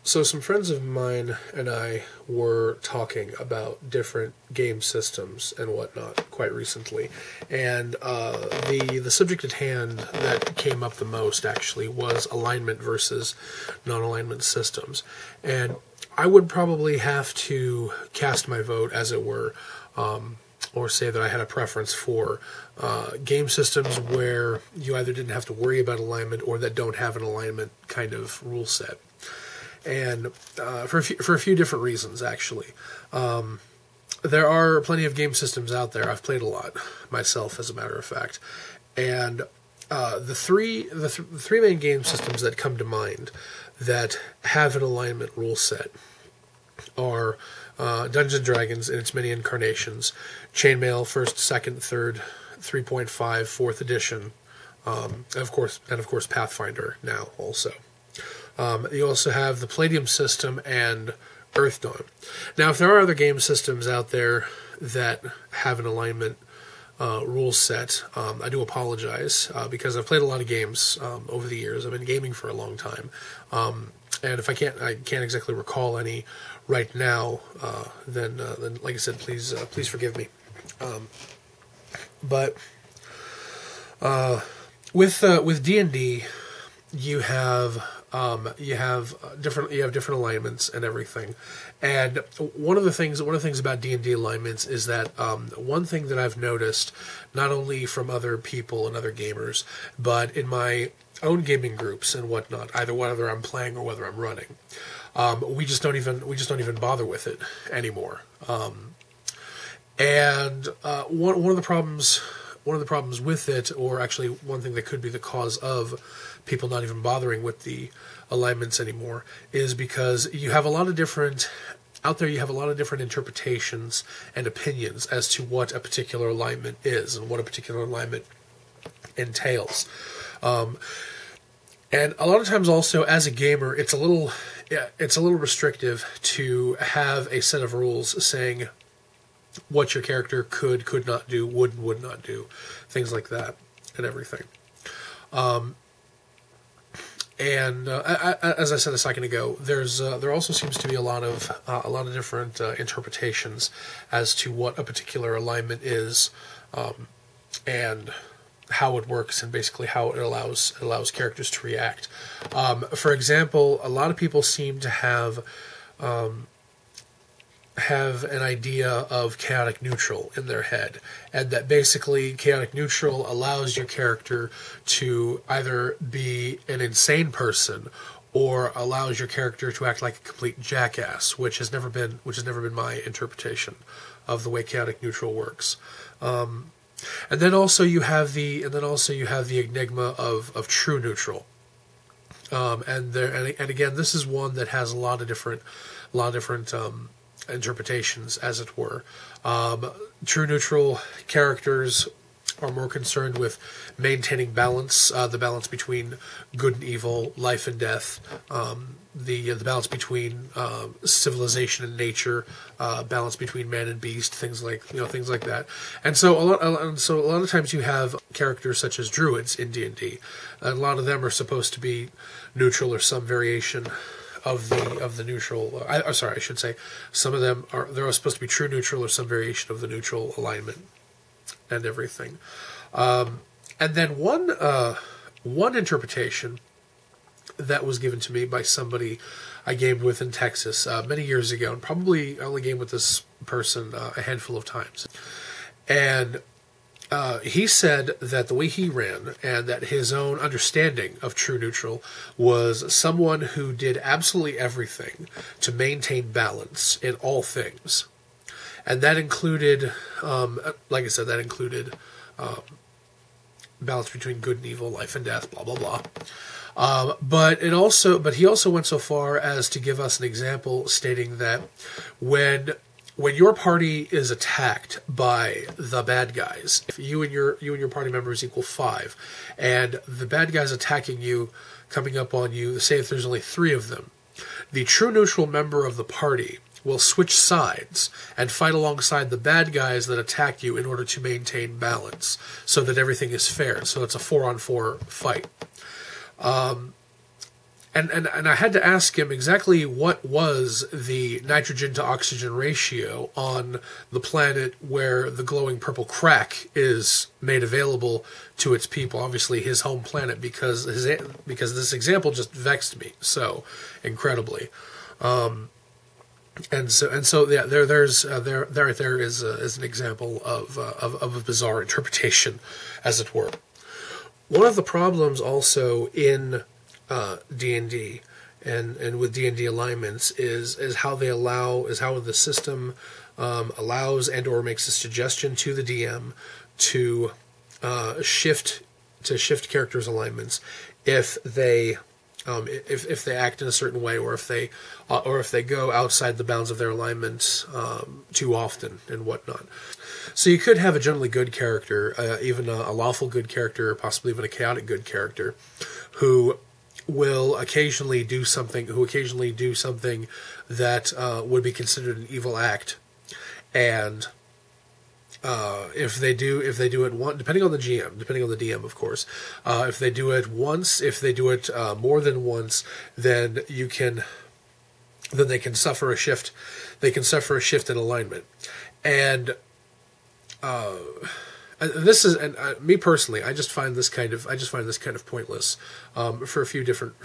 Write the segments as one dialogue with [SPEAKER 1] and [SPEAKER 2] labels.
[SPEAKER 1] So some friends of mine and I were talking about different game systems and whatnot quite recently, and the subject at hand that came up the most actually was alignment versus non-alignment systems, and I would probably have to cast my vote, as it were, or say that I had a preference for game systems where you either didn't have to worry about alignment or that don't have an alignment kind of rule set. And for a few different reasons, actually. There are plenty of game systems out there. I've played a lot myself, as a matter of fact. And the three main game systems that come to mind that have an alignment rule set are Dungeons & Dragons in its many incarnations, Chainmail, 1st, 2nd, 3rd, 3.5, 4th edition, and of course Pathfinder now also. You also have the Palladium system and Earth Dawn. Now, if there are other game systems out there that have an alignment rule set, I do apologize because I've played a lot of games over the years. I've been gaming for a long time, and if I can't exactly recall any right now, then like I said, please forgive me. But with D&D, you have different alignments and everything, and one of the things about D&D alignments is that one thing that I've noticed, not only from other people and other gamers, but in my own gaming groups and whatnot, either whether I'm playing or whether I'm running, we just don't even bother with it anymore. And one of the problems with it, or actually one thing that could be the cause of people not even bothering with the alignments anymore, is because you have a lot of different interpretations and opinions as to what a particular alignment is and what a particular alignment entails. And a lot of times also, as a gamer, it's a little restrictive to have a set of rules saying what your character could not do, would not do, things like that, and everything. And as I said a second ago, there also seems to be a lot of different interpretations as to what a particular alignment is, and how it works, and basically how it allows characters to react. For example, a lot of people seem to have an idea of chaotic neutral in their head, and that basically chaotic neutral allows your character to either be an insane person or allows your character to act like a complete jackass, which has never been my interpretation of the way chaotic neutral works. And then also you have the enigma of true neutral. And again, this is one that has a lot of different interpretations, as it were. True neutral characters are more concerned with maintaining balance, the balance between good and evil, life and death, the balance between civilization and nature, balance between man and beast, things like that. And so a lot of times you have characters such as druids in D&D. A lot of them are supposed to be neutral or some variation of the neutral. I should say some of them they're supposed to be true neutral or some variation of the neutral alignment and everything. And then one interpretation that was given to me by somebody I gamed with in Texas many years ago, and probably I only gamed with this person a handful of times, and he said that the way he ran and that his own understanding of true neutral was someone who did absolutely everything to maintain balance in all things. And that included, like I said, balance between good and evil, life and death, blah, blah, blah. But he also went so far as to give us an example stating that when your party is attacked by the bad guys, if you and your party members equal 5, and the bad guys attacking you, coming up on you, say if there's only 3 of them, the true neutral member of the party will switch sides and fight alongside the bad guys that attack you in order to maintain balance, so that everything is fair. So it's a 4-on-4 fight. and I had to ask him exactly what was the nitrogen to oxygen ratio on the planet where the glowing purple crack is made available to its people. Obviously, his home planet, because this example just vexed me so incredibly. And so yeah, there is an example of a bizarre interpretation, as it were. One of the problems also in D&D and with D&D alignments is how the system allows and or makes a suggestion to the DM to shift characters' alignments if they act in a certain way, or if they go outside the bounds of their alignment too often and whatnot. So you could have a generally good character, even a lawful good character, or possibly even a chaotic good character, who will occasionally do something that would be considered an evil act, and if they do it once, depending on the DM, of course, if they do it once, if they do it more than once, then they can suffer a shift. They can suffer a shift in alignment, and this is, me personally, I just find this kind of pointless for a few different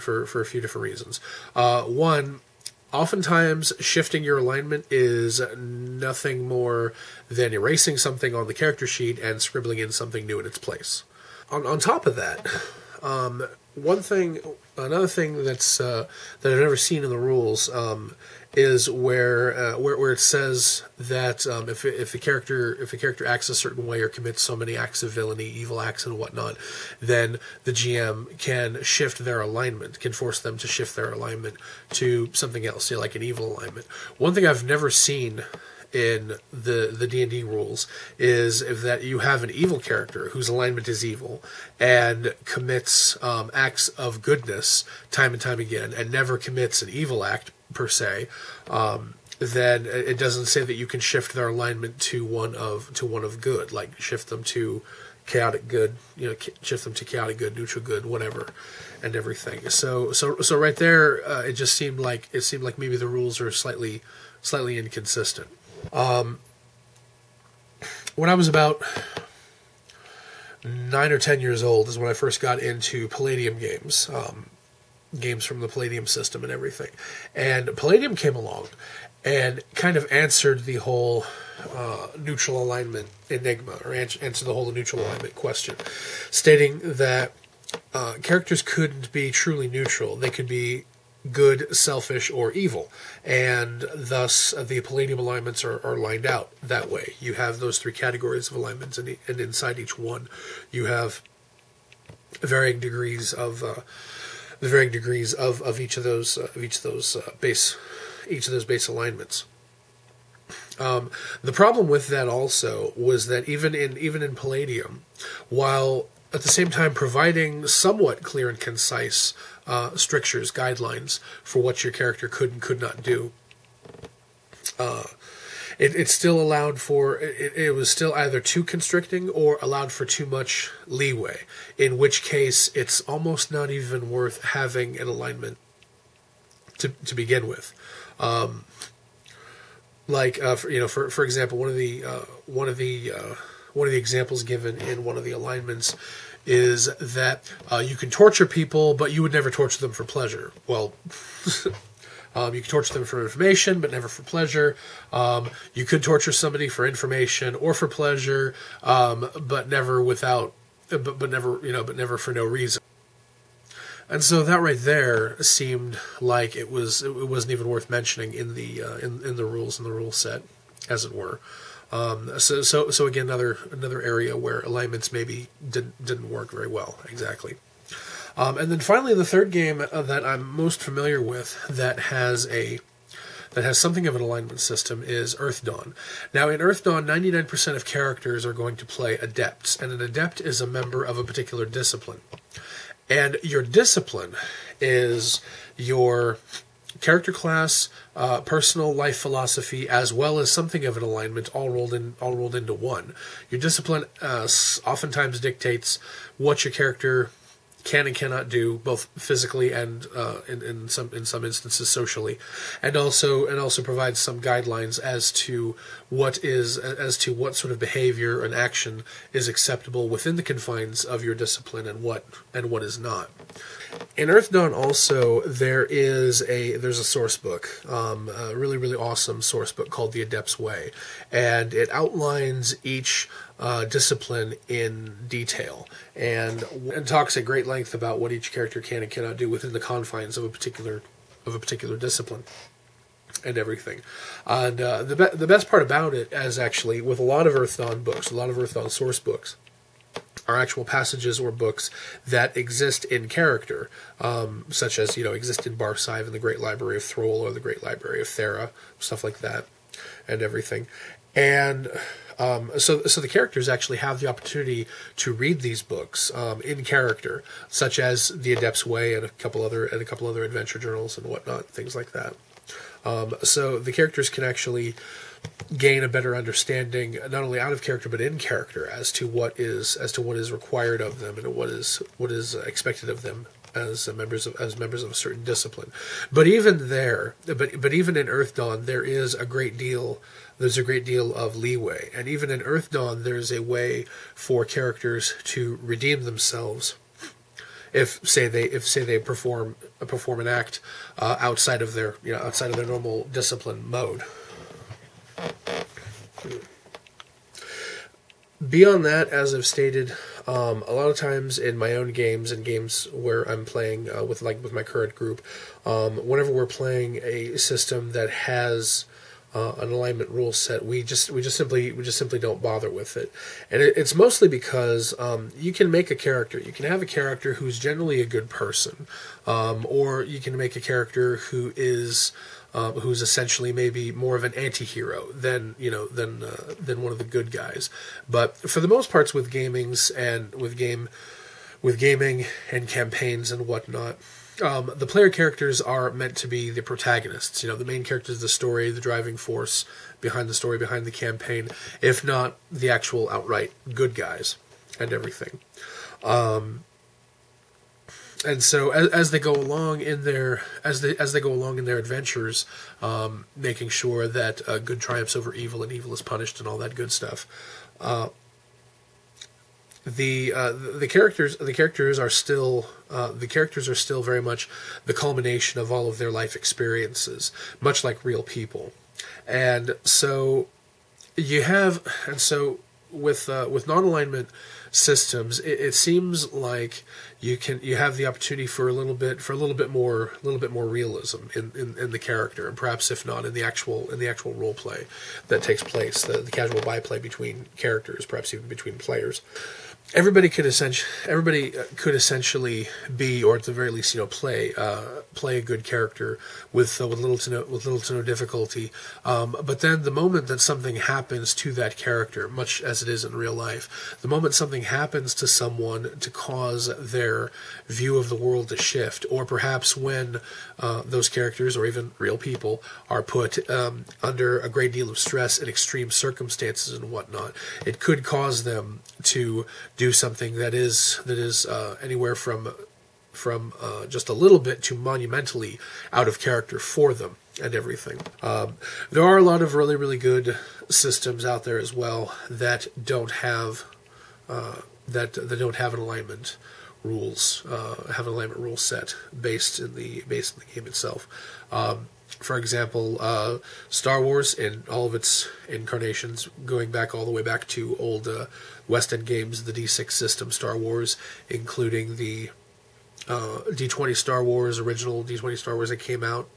[SPEAKER 1] reasons. One. Oftentimes, shifting your alignment is nothing more than erasing something on the character sheet and scribbling in something new in its place. On top of that, another thing that I've never seen in the rules is where it says that if a character acts a certain way or commits so many acts of villainy, evil acts and whatnot, then the GM can shift their alignment, can force them to shift their alignment to something else, like an evil alignment. One thing I've never seen in the D&D rules is if that you have an evil character whose alignment is evil and commits acts of goodness time and time again and never commits an evil act per se, then it doesn't say that you can shift their alignment to one of good, like shift them to chaotic good, shift them to chaotic good, neutral good, whatever, and everything. So right there, it seemed like maybe the rules are slightly inconsistent. When I was about 9 or 10 years old is when I first got into Palladium games. Games from the Palladium system and everything. And Palladium came along and kind of answered the whole neutral alignment enigma, or answered the whole neutral alignment question, stating that characters couldn't be truly neutral. They could be good, selfish, or evil, and thus the Palladium alignments are lined out that way. You have those three categories of alignments, and inside each one you have varying degrees of each of those base alignments. The problem with that also was that even in Palladium, while at the same time providing somewhat clear and concise strictures, guidelines for what your character could and could not do, it still allowed for, it was still either too constricting or allowed for too much leeway, in which case it's almost not even worth having an alignment to begin with. For example, one of the examples given in one of the alignments is that you can torture people, but you would never torture them for pleasure. Well, you can torture them for information, but never for pleasure. You could torture somebody for information or for pleasure, but never for no reason. And so that right there seemed like it wasn't even worth mentioning in the rules, in the rule set, as it were. So again, another area where alignments maybe didn't work very well exactly. And then finally, the third game that I'm most familiar with that has something of an alignment system is Earth Dawn. Now, in Earth Dawn, 99% of characters are going to play adepts, and an adept is a member of a particular discipline. And your discipline is your character class, personal life philosophy, as well as something of an alignment, all rolled into one. Your discipline oftentimes dictates what your character can and cannot do, both physically and in some instances socially, and also provides some guidelines as to what sort of behavior and action is acceptable within the confines of your discipline, and what is not. In Earth Dawn also there's a source book, a really awesome source book called The Adept's Way, and it outlines each discipline in detail and talks at great length about what each character can and cannot do within the confines of a particular discipline and everything. And the best part about it is actually with a lot of Earth Dawn books, a lot of Earth Dawn source books, are actual passages or books that exist in character, such as exist in Barsive in the Great Library of Thrall or the Great Library of Thera, stuff like that, and everything. And so the characters actually have the opportunity to read these books in character, such as The Adept's Way and a couple other adventure journals and whatnot, things like that. So the characters can actually gain a better understanding, not only out of character but in character, as to what is required of them and what is expected of them as members of a certain discipline. But even there, but even in Earth Dawn, there's a great deal of leeway, and even in Earth Dawn, there's a way for characters to redeem themselves if they perform an act outside of their normal discipline mode. Beyond that, as I've stated, a lot of times in my own games and games where I'm playing with my current group, whenever we're playing a system that has an alignment rule set, we just simply don't bother with it, and it's mostly because you can make a character. You can have a character who's generally a good person, or you can make a character who's essentially maybe more of an anti-hero than one of the good guys. But for the most parts, with gaming and campaigns and whatnot, the player characters are meant to be the protagonists. The main characters of the story, the driving force behind the story, behind the campaign, if not the actual outright good guys and everything. And so as they go along in their adventures, making sure that good triumphs over evil and evil is punished and all that good stuff, the characters are still very much the culmination of all of their life experiences, much like real people. And so with non-alignment systems, it seems like you have the opportunity for a little bit more realism in the character, and perhaps if not in the actual role play that takes place, the casual byplay between characters, perhaps even between players. Everybody could essentially be, or at the very least, play a good character with little to no difficulty. But then the moment that something happens to that character, much as it is in real life, the moment something happens to someone to cause their view of the world to shift, or perhaps when those characters, or even real people, are put under a great deal of stress in extreme circumstances and whatnot, it could cause them to do something that is anywhere from just a little bit to monumentally out of character for them and everything. There are a lot of really good systems out there as well that don't have an alignment rules set based in the game itself. For example, Star Wars in all of its incarnations, going back all the way back to old West End games, the D6 system Star Wars, including the D20 Star Wars, original D20 Star Wars that came out,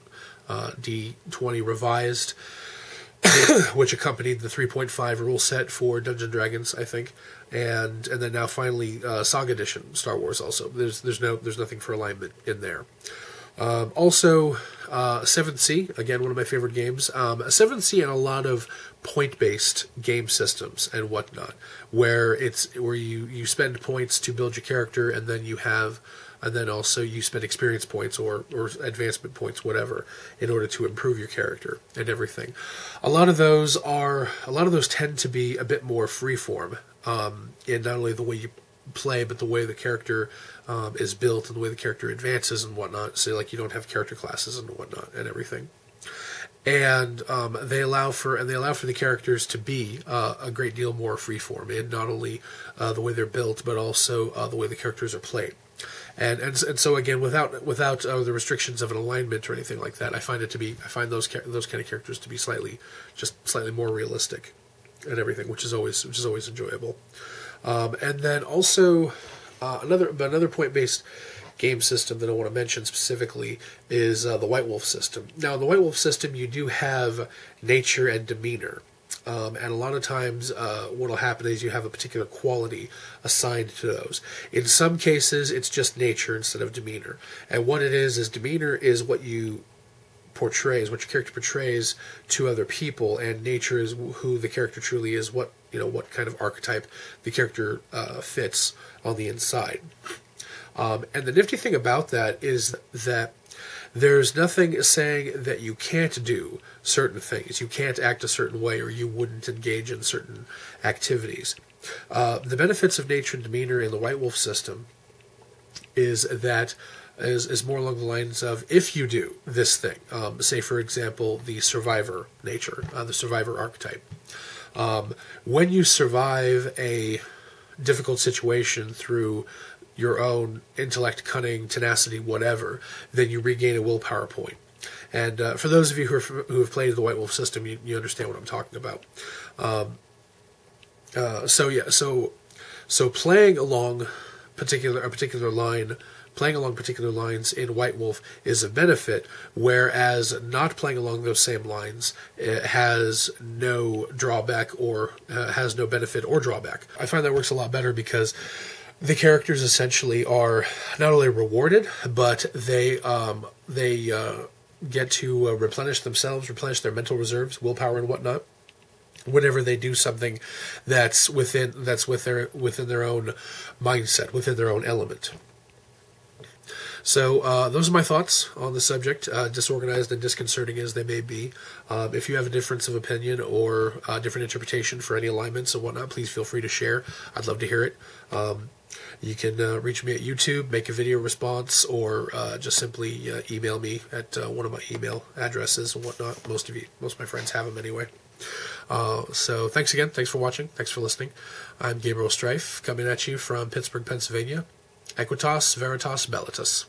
[SPEAKER 1] D20 revised, which accompanied the 3.5 rule set for Dungeons & Dragons, I think, and then now finally Saga Edition Star Wars. Also, there's nothing for alignment in there. Also, 7th Sea, again, one of my favorite games. 7th Sea and a lot of point-based game systems and whatnot, where you spend points to build your character, and then also you spend experience points or advancement points, whatever, in order to improve your character and everything. A lot of those tend to be a bit more freeform in not only the way play, but the way the character is built and the way the character advances and whatnot. So like you don't have character classes and whatnot and everything. And they allow for the characters to be a great deal more freeform in not only the way they're built, but also the way the characters are played. And so again, without the restrictions of an alignment or anything like that, I find those kind of characters to be slightly more realistic and everything, which is always enjoyable. And then also another point-based game system that I want to mention specifically is the White Wolf system. Now, in the White Wolf system, you do have nature and demeanor. And a lot of times what will happen is you have a particular quality assigned to those. In some cases, it's just nature instead of demeanor. And what it is demeanor is what you portrays, what your character portrays to other people, and nature is who the character truly is, what kind of archetype the character fits on the inside. And the nifty thing about that is that there's nothing saying that you can't do certain things. You can't act a certain way, or you wouldn't engage in certain activities. The benefits of nature and demeanor in the White Wolf system is that is more along the lines of, if you do this thing, say for example the survivor nature, the survivor archetype. When you survive a difficult situation through your own intellect, cunning, tenacity, whatever, then you regain a willpower point. And for those of you who have played the White Wolf system, you understand what I'm talking about. So playing along particular lines in White Wolf is a benefit, whereas not playing along those same lines has no drawback or has no benefit or drawback. I find that works a lot better because the characters essentially are not only rewarded, but they get to replenish themselves, replenish their mental reserves, willpower, and whatnot, whenever they do something that's within their own mindset, within their own element. So those are my thoughts on the subject, disorganized and disconcerting as they may be. If you have a difference of opinion or a different interpretation for any alignments and whatnot, please feel free to share. I'd love to hear it. You can reach me at YouTube, make a video response, or just simply email me at one of my email addresses and whatnot. Most of my friends have them anyway. So thanks again. Thanks for watching. Thanks for listening. I'm Gabriel Strife, coming at you from Pittsburgh, Pennsylvania. Equitas Veritas Bellatus.